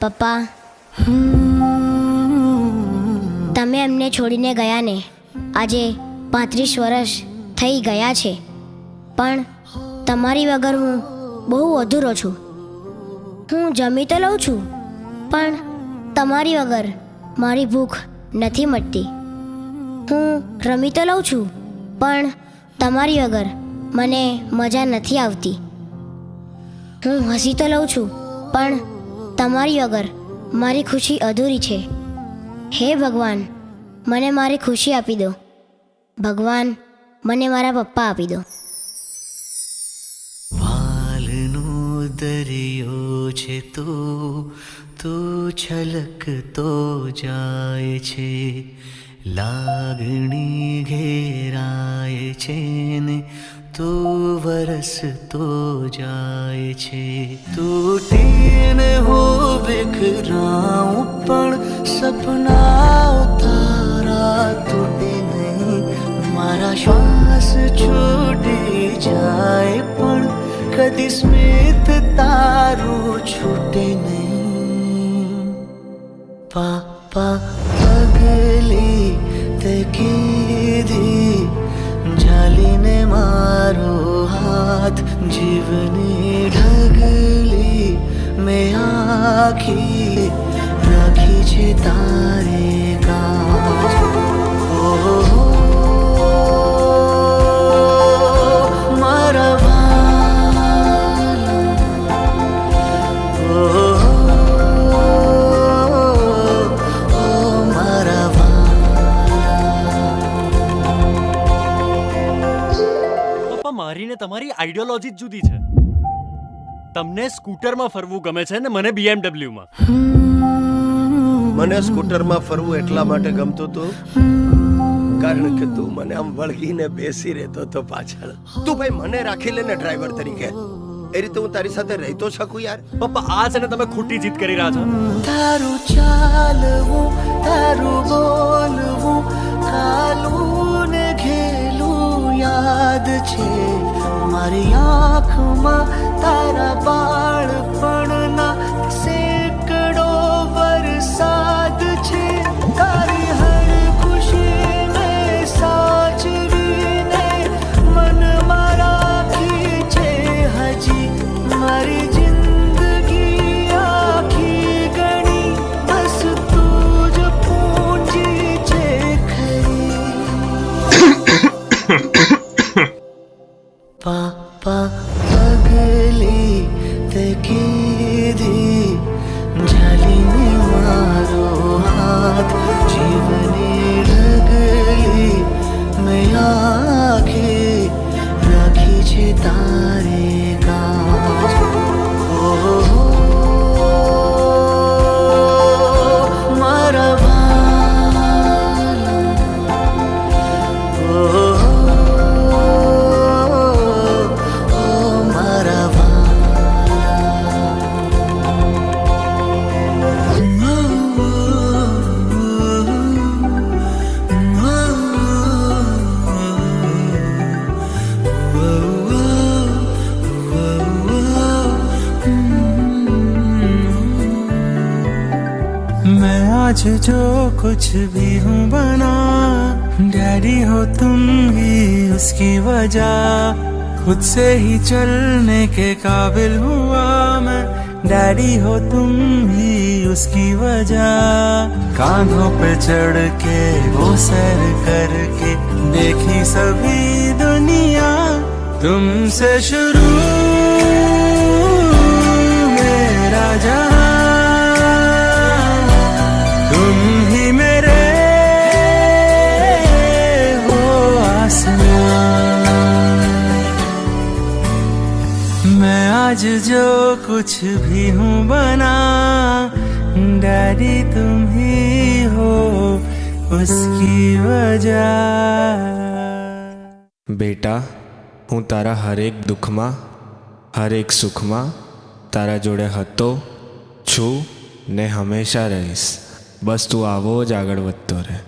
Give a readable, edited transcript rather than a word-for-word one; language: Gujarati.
પપ્પા, તમે એમને છોડીને ગયા ને આજે 35 વર્ષ થઈ ગયા છે, પણ તમારી વગર હું બહુ અધૂરો છું. હું જમી તો લઉં છું, પણ તમારી વગર મારી ભૂખ નથી મટતી. હું રમી તો લઉં છું, પણ તમારી વગર મને મજા નથી આવતી. હું હસી તો લઉં છું, પણ તમારી વગર મારી ખુશી અધૂરી છે. હે ભગવાન, મને મારી ખુશી આપી દો. ભગવાન, મને મારા પપ્પા આપી દો. વાલનો દરિયો છે તો છલકતો જાય છે, લાગણી ઘેરાય છે ને તો વરસતો જાય છે. તૂટીને હો વિખરાઉં પણ સપના તારા તૂટે નહીં. મારા શ્વાસ છૂટી જાય પણ કદી સ્મિત તારું છૂટે નહીં. પાપા પગલી તે કીધી ઝાલીને મારો હાથ, જીવની ઢગલી મેં આખી રાખી છે તારે કાજ. ઓહો મારા વાલા, ઓહો મારા પપ્પા, મારી ને તમારી આઈડિયોલોજી જ જુદી છે. તમને સ્કૂટરમાં ફરવું ગમે છે ને મને BMW માં. મને સ્કૂટરમાં ફરવું એટલા માટે ગમતું હતું કારણ કે તું મને આમ વળગીને બેસી રહેતો તો પાછળ. તું ભાઈ મને રાખી લે ને ડ્રાઈવર તરીકે, એ રીતે હું તારી સાથે રહી તો શકું યાર. પપ્પા, આ છે ને તમે ખોટી જીત કરી રહ્યા છો. તારું ચાલવું, તારું બોલવું, કાલું ને ઘેલું યાદ છે. મારી આંખમાં તારા બાળપણના સેંકડો વરસાદ છે. તારી હર ખુશીને સાચવીને મનમાં રાખી છે હજી. મારી જિંદગી આખી ગણી બસ તું જ પૂંજી છે ખરી. પાપા પગલી તે કીધી ઝાલીને મારો હાથ, જીવની ઢગલી મેં આખી રાખી છે તારે કાજ. ઓહો મારા વાલા, ઓહો મારા मैं आज जो कुछ भी हूँ बना, डैडी हो तुम ही उसकी वजह. खुद से ही चलने के काबिल हुआ मैं, डैडी हो तुम ही उसकी वजह. कांधों पे चढ़ के वो सैर करके देखी सभी दुनिया, तुमसे शुरू मेरा जहां, तुम ही मेरे हो आसमान. मैं आज जो कुछ भी हूँ बना, डैडी तुम ही हो उसकी वजह. બેટા, હું તારા હરેક દુઃખમાં હરેક સુખમાં તારા જોડે હતો, છું ને હંમેશા રહીશ. બસ તું આવો જ આગળ વધતો રહે.